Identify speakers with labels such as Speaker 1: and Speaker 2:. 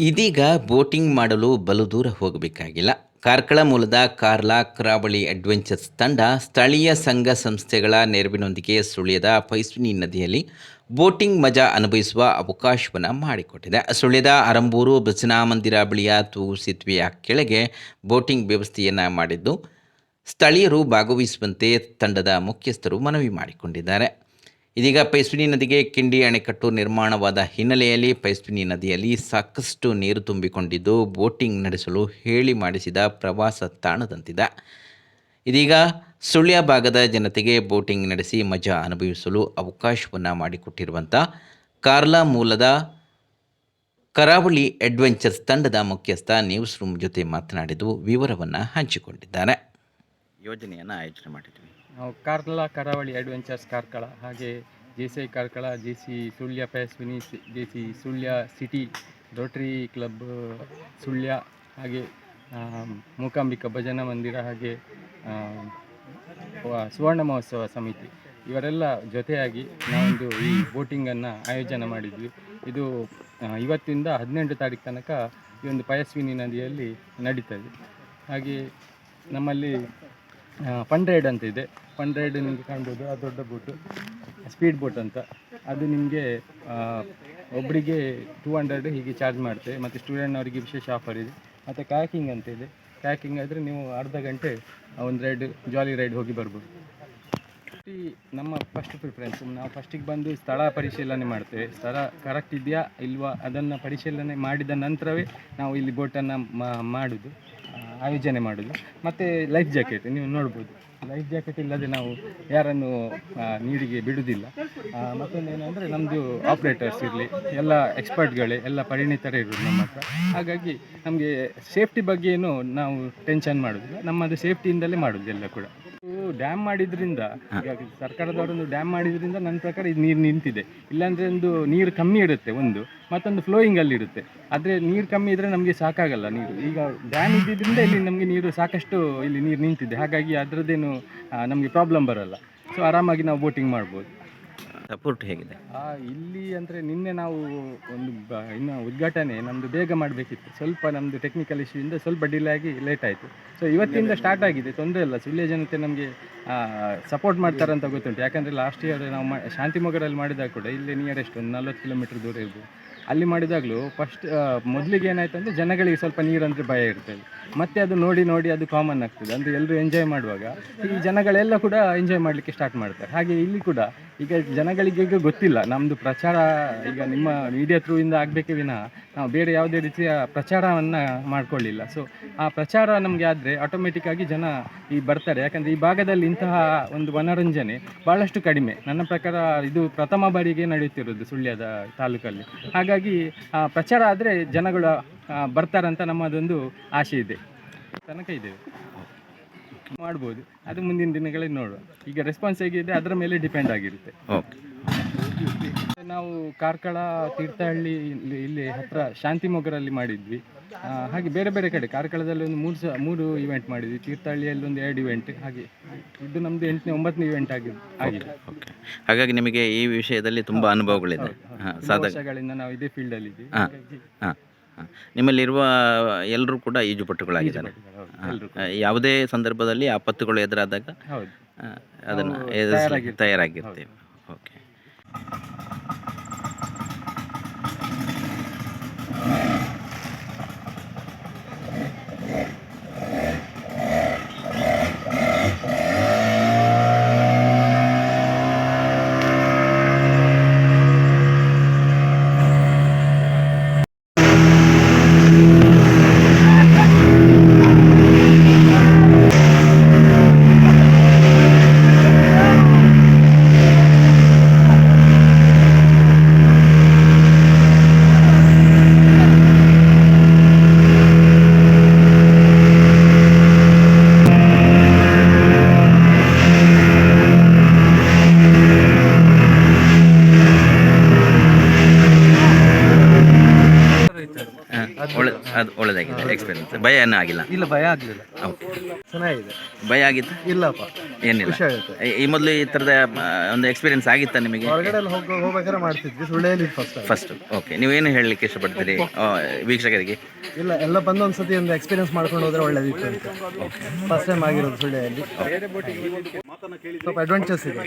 Speaker 1: ಇದೀಗ ಬೋಟಿಂಗ್ ಮಾಡಲು ಬಲು ದೂರ ಹೋಗಬೇಕಾಗಿಲ್ಲ. ಕಾರ್ಕಳ ಮೂಲದ ಕಾರ್ಲಾ ಕರಾವಳಿ ಅಡ್ವೆಂಚರ್ಸ್ ತಂಡ ಸ್ಥಳೀಯ ಸಂಘ ಸಂಸ್ಥೆಗಳ ನೆರವಿನೊಂದಿಗೆ ಸುಳ್ಯದ ಪೈಸ್ವಿನಿ ನದಿಯಲ್ಲಿ ಬೋಟಿಂಗ್ ಮಜಾ ಅನುಭವಿಸುವ ಅವಕಾಶವನ್ನು ಮಾಡಿಕೊಟ್ಟಿದೆ. ಸುಳ್ಯದ ಅರಂಬೂರು ಭಜನಾ ಮಂದಿರ ಬಳಿಯ ತೂಗು ಸೇತುವೆಯ ಕೆಳಗೆ ಬೋಟಿಂಗ್ ವ್ಯವಸ್ಥೆಯನ್ನು ಮಾಡಿದ್ದು, ಸ್ಥಳೀಯರು ಭಾಗವಹಿಸುವಂತೆ ತಂಡದ ಮುಖ್ಯಸ್ಥರು ಮನವಿ ಮಾಡಿಕೊಂಡಿದ್ದಾರೆ. ಇದೀಗ ಪೈಸ್ವಿನಿ ನದಿಗೆ ಕಿಂಡಿ ಅಣೆಕಟ್ಟು ನಿರ್ಮಾಣವಾದ ಹಿನ್ನೆಲೆಯಲ್ಲಿ ಪೈಸ್ವಿನಿ ನದಿಯಲ್ಲಿ ಸಾಕಷ್ಟು ನೀರು ತುಂಬಿಕೊಂಡಿದ್ದು ಬೋಟಿಂಗ್ ನಡೆಸಲು ಹೇಳಿ ಮಾಡಿಸಿದ ಪ್ರವಾಸ ತಾಣದಂತಿದೆ. ಇದೀಗ ಸುಳ್ಯ ಭಾಗದ ಜನತೆಗೆ ಬೋಟಿಂಗ್ ನಡೆಸಿ ಮಜಾ ಅನುಭವಿಸಲು ಅವಕಾಶವನ್ನು ಮಾಡಿಕೊಟ್ಟಿರುವಂಥ ಕಾರ್ಲಾ ಮೂಲದ ಕರಾವಳಿ ಅಡ್ವೆಂಚರ್ಸ್ ತಂಡದ ಮುಖ್ಯಸ್ಥ ನ್ಯೂಸ್ ರೂಮ್ ಜೊತೆ ಮಾತನಾಡಿದ್ದು ವಿವರವನ್ನು ಹಂಚಿಕೊಂಡಿದ್ದಾರೆ. ಯೋಜನೆಯನ್ನು ಆಯೋಜನೆ ಮಾಡಿದ್ವಿ.
Speaker 2: ನಾವು ಕಾರ್ಕಳ ಕರಾವಳಿ ಅಡ್ವೆಂಚರ್ಸ್ ಕಾರ್ಕಳ, ಹಾಗೆ JCI Karkala, JC. Sullia Payaswini, JC. Sullia city, rotary club Sullia, ಹಾಗೆ ಮೂಕಾಂಬಿಕಾ ಭಜನಾ ಮಂದಿರ, ಹಾಗೆ ಸುವರ್ಣ ಮಹೋತ್ಸವ ಸಮಿತಿ ಇವರೆಲ್ಲ ಜೊತೆಯಾಗಿ ನಾವೊಂದು ಈ ಬೋಟಿಂಗನ್ನು ಆಯೋಜನೆ ಮಾಡಿದ್ವಿ. ಇದು ಇವತ್ತಿಂದ 18 ತಾರೀಕು ತನಕ ಈ ಒಂದು ಪೈಸ್ವಿನಿ ನದಿಯಲ್ಲಿ ನಡೀತದೆ. ಹಾಗೆ ನಮ್ಮಲ್ಲಿ ಫನ್ ರೈಡ್ ಅಂತ ಇದೆ. ಫನ್ ರೈಡ್ ನಿಮಗೆ ಕಾಣ್ಬೋದು, ಆ ದೊಡ್ಡ ಬೋಟು ಸ್ಪೀಡ್ ಬೋಟ್ ಅಂತ, ಅದು ನಿಮಗೆ ಒಬ್ಬರಿಗೆ 200 ಹೀಗೆ ಚಾರ್ಜ್ ಮಾಡ್ತೇವೆ. ಮತ್ತು ಸ್ಟೂಡೆಂಟ್ನವರಿಗೆ ವಿಶೇಷ ಆಫರ್ ಇದೆ. ಮತ್ತು ಕಾಯಾಕಿಂಗ್ ಅಂತ ಇದೆ. ಕಾಯಾಕಿಂಗ್ ಆದರೆ ನೀವು ಅರ್ಧ ಗಂಟೆ ಒಂದು ರೈಡ್, ಜಾಲಿ ರೈಡ್ ಹೋಗಿ ಬರ್ಬೋದು. ನಮ್ಮ ಫಸ್ಟ್ ಪ್ರಿಫರೆನ್ಸ್, ನಾವು ಫಸ್ಟಿಗೆ ಬಂದು ಸ್ಥಳ ಪರಿಶೀಲನೆ ಮಾಡ್ತೇವೆ. ಸ್ಥಳ ಕರೆಕ್ಟ್ ಇದೆಯಾ ಇಲ್ವಾ ಅದನ್ನು ಪರಿಶೀಲನೆ ಮಾಡಿದ ನಂತರವೇ ನಾವು ಇಲ್ಲಿ ಬೋಟನ್ನು ಆಯೋಜನೆ ಮಾಡೋದು. ಮತ್ತು ಲೈಫ್ ಜಾಕೆಟ್ ನೀವು ನೋಡ್ಬೋದು, ಲೈಫ್ ಜಾಕೆಟ್ ಇಲ್ಲದೆ ನಾವು ಯಾರನ್ನು ನೀರಿಗೆ ಬಿಡುವುದಿಲ್ಲ. ಮತ್ತೊಂದೇನೆಂದರೆ ನಮ್ಮದು ಆಪ್ರೇಟರ್ಸ್ ಇರಲಿ, ಎಲ್ಲ ಎಕ್ಸ್ಪರ್ಟ್ಗಳೇ, ಎಲ್ಲ ಪರಿಣಿತರೇ ಇರೋದು ನಮ್ಮ ಹತ್ರ. ಹಾಗಾಗಿ ನಮಗೆ ಸೇಫ್ಟಿ ಬಗ್ಗೆ ಏನು ನಾವು ಟೆನ್ಷನ್ ಮಾಡೋದಿಲ್ಲ, ನಮ್ಮದು ಸೇಫ್ಟಿಯಿಂದಲೇ ಮಾಡೋದು ಎಲ್ಲ ಕೂಡ. ಡ್ಯಾಮ್ ಮಾಡಿದ್ರಿಂದ, ಸರ್ಕಾರದವರೊಂದು ಡ್ಯಾಮ್ ಮಾಡಿದ್ರಿಂದ ನನ್ನ ಪ್ರಕಾರ ಇದು ನೀರು ನಿಂತಿದೆ. ಇಲ್ಲಾಂದರೆ ಒಂದು ನೀರು ಕಮ್ಮಿ ಇರುತ್ತೆ, ಒಂದು ಮತ್ತೊಂದು ಫ್ಲೋಯಿಂಗಲ್ಲಿ ಇರುತ್ತೆ. ಆದರೆ ನೀರು ಕಮ್ಮಿ ಇದ್ದರೆ ನಮಗೆ ಸಾಕಾಗಲ್ಲ ನೀರು. ಈಗ ಡ್ಯಾಮ್ ಇದ್ದಿದ್ದರಿಂದ ಇಲ್ಲಿ ನಮಗೆ ನೀರು ಸಾಕಷ್ಟು ಇಲ್ಲಿ ನೀರು ನಿಂತಿದೆ. ಹಾಗಾಗಿ ಅದರದ್ದೇನು ನಮಗೆ ಪ್ರಾಬ್ಲಮ್ ಬರಲ್ಲ. ಸೊ ಆರಾಮಾಗಿ ನಾವು ಬೋಟಿಂಗ್ ಮಾಡ್ಬೋದು.
Speaker 1: ಸಪೋರ್ಟ್ ಹೇಗಿದೆ
Speaker 2: ಇಲ್ಲಿ ಅಂದರೆ ನಿನ್ನೆ ನಾವು ಒಂದು ಇನ್ನು ಉದ್ಘಾಟನೆ ನಮ್ಮದು ಬೇಗ ಮಾಡಬೇಕಿತ್ತು. ಸ್ವಲ್ಪ ನಮ್ಮದು ಟೆಕ್ನಿಕಲ್ ಇಶ್ಯೂಯಿಂದ ಸ್ವಲ್ಪ ಡಿಲೇ ಆಗಿ ಲೇಟ್ ಆಯಿತು. ಸೊ ಇವತ್ತಿಂದ ಸ್ಟಾರ್ಟ್ ಆಗಿದೆ, ತೊಂದರೆ ಇಲ್ಲ. ಸುಳ್ಯ ಜನತೆ ನಮಗೆ ಸಪೋರ್ಟ್ ಮಾಡ್ತಾರಂತ ಗೊತ್ತುಂಟು. ಯಾಕಂದರೆ ಲಾಸ್ಟ್ ಇಯರ್ ನಾವು ಶಾಂತಿಮೊಗರಲ್ಲಿ ಮಾಡಿದಾಗ ಕೂಡ ಇಲ್ಲಿ ನಿಯರೆಸ್ಟ್ ಒಂದು 40 ಕಿಲೋಮೀಟ್ರ್ ದೂರ ಇರ್ಬೋದು. ಅಲ್ಲಿ ಮಾಡಿದಾಗಲೂ ಮೊದಲಿಗೆ ಏನಾಯ್ತು ಅಂದರೆ ಜನಗಳಿಗೆ ಸ್ವಲ್ಪ ನೀರಂದರೆ ಭಯ ಇರ್ತದೆ. ಮತ್ತು ಅದು ನೋಡಿ ಅದು ಕಾಮನ್ ಆಗ್ತದೆ. ಅಂದರೆ ಎಲ್ಲರೂ ಎಂಜಾಯ್ ಮಾಡುವಾಗ ಈ ಜನಗಳೆಲ್ಲ ಕೂಡ ಎಂಜಾಯ್ ಮಾಡಲಿಕ್ಕೆ ಸ್ಟಾರ್ಟ್ ಮಾಡ್ತಾರೆ. ಹಾಗೆ ಇಲ್ಲಿ ಕೂಡ ಈಗ ಜನಗಳಿಗೆ ಈಗ ಗೊತ್ತಿಲ್ಲ ನಮ್ಮದು ಪ್ರಚಾರ ಈಗ ನಿಮ್ಮ ಮೀಡಿಯಾ ಥ್ರೂಯಿಂದ ಆಗಬೇಕೇ ವಿನಃ ನಾವು ಬೇರೆ ಯಾವುದೇ ರೀತಿಯ ಪ್ರಚಾರವನ್ನು ಮಾಡ್ಕೊಳ್ಳಿಲ್ಲ. ಸೊ ಆ ಪ್ರಚಾರ ನಮಗೆ ಆದರೆ ಆಟೋಮೆಟಿಕ್ಕಾಗಿ ಜನ ಬರ್ತಾರೆ. ಯಾಕಂದರೆ ಈ ಭಾಗದಲ್ಲಿ ಇಂತಹ ಒಂದು ಮನೋರಂಜನೆ ಭಾಳಷ್ಟು ಕಡಿಮೆ. ನನ್ನ ಪ್ರಕಾರ ಇದು ಪ್ರಥಮ ಬಾರಿಗೆ ನಡೆಯುತ್ತಿರೋದು ಸುಳ್ಯದ ತಾಲೂಕಲ್ಲಿ. ಹಾಗಾಗಿ ಪ್ರಚಾರ ಆದರೆ ಜನಗಳು ಬರ್ತಾರಂತ ನಮ್ಮದೊಂದು ಆಸೆ ಇದೆ. ತನಕ ಇದ್ದೇವೆ, ಮಾಡ್ಬೋದು. ಅದು ಮುಂದಿನ ದಿನಗಳಲ್ಲಿ ನೋಡುವ. ಈಗ ರೆಸ್ಪಾನ್ಸ್ ಹೇಗಿದೆ ಅದರ ಮೇಲೆ ಡಿಪೆಂಡ್ ಆಗಿರುತ್ತೆ. ನಾವು ಕಾರ್ಕಳ, ತೀರ್ಥಹಳ್ಳಿ, ಇಲ್ಲಿ ಹತ್ತಿರ ಶಾಂತಿಮೊಗರಲ್ಲಿ ಮಾಡಿದ್ವಿ. ಹಾಗೆ ಬೇರೆ ಬೇರೆ ಕಡೆ ಕಾರ್ಕಳದಲ್ಲಿ ಒಂದು 3 ಇವೆಂಟ್ ಮಾಡಿದ್ವಿ, ತೀರ್ಥಹಳ್ಳಿಯಲ್ಲಿ ಒಂದು 2 ಇವೆಂಟ್, ಹಾಗೆ ಇದು ನಮ್ಮದು 8ನೇ 9ನೇ ಇವೆಂಟ್ ಆಗಿದೆ.
Speaker 1: ಹಾಗಾಗಿ ನಿಮಗೆ ಈ ವಿಷಯದಲ್ಲಿ ತುಂಬ ಅನುಭವಗಳಿದೆ.
Speaker 2: ವರ್ಷಗಳಿಂದ ನಾವು ಇದೇ ಫೀಲ್ಡಲ್ಲಿದ್ದೀವಿ.
Speaker 1: ನಿಮ್ಮಲ್ಲಿರುವ ಎಲ್ಲರೂ ಕೂಡ ಈಜುಪಟುಗಳಾಗಿದ್ದಾರೆ. ಯಾವುದೇ ಸಂದರ್ಭದಲ್ಲಿ ಆಪತ್ತುಗಳು ಎದುರಾದಾಗ ಅದನ್ನು ತಯಾರಾಗಿರ್ತೇವೆ. ಓಕೆ. ಅದು ಒಳ್ಳೆದಾಗಿದೆ ಎಕ್ಸ್ಪೀರಿಯನ್ಸ್. ಭಯ ಏನೂ ಆಗಿಲ್ಲ?
Speaker 3: ಇಲ್ಲ, ಭಯ ಆಗಲಿಲ್ಲ.
Speaker 1: ಓಕೆ.
Speaker 3: ಚೆನ್ನಾಗಿದೆ.
Speaker 1: ಭಯ ಆಗಿತ್ತು?
Speaker 3: ಇಲ್ಲಪ್ಪ,
Speaker 1: ಏನಿಲ್ಲ.
Speaker 3: ಖುಷಿ ಆಗುತ್ತೆ.
Speaker 1: ಈ ಮೊದಲು ಈ ಥರದ ಒಂದು ಎಕ್ಸ್ಪೀರಿಯನ್ಸ್ ಆಗಿತ್ತಾ ನಿಮಗೆ?
Speaker 3: ಹೊರಗಡೆ ಎಲ್ಲ ಹೋಗ್ಬೇಕಾದ್ರೆ ಮಾಡ್ತಿದ್ವಿ, ಸುಳ್ಳಿಯಲ್ಲಿ ಫಸ್ಟ್.
Speaker 1: ಓಕೆ. ನೀವೇನು ಹೇಳಲಿಕ್ಕೆ ಇಷ್ಟಪಡ್ತೀರಿ ವೀಕ್ಷಕರಿಗೆ?
Speaker 3: ಇಲ್ಲ, ಎಲ್ಲ ಬಂದು ಒಂದ್ಸತಿ ಒಂದು ಎಕ್ಸ್ಪೀರಿಯನ್ಸ್ ಮಾಡ್ಕೊಂಡು ಹೋದ್ರೆ ಒಳ್ಳೇದಿತ್ತು ಅಂತ. ಫಸ್ಟ್ ಟೈಮ್ ಆಗಿರೋದು ಸುಳ್ಳಿಯಲ್ಲಿ, ಸ್ವಲ್ಪ ಅಡ್ವೆಂಚರ್ಸ್ ಇದೆ.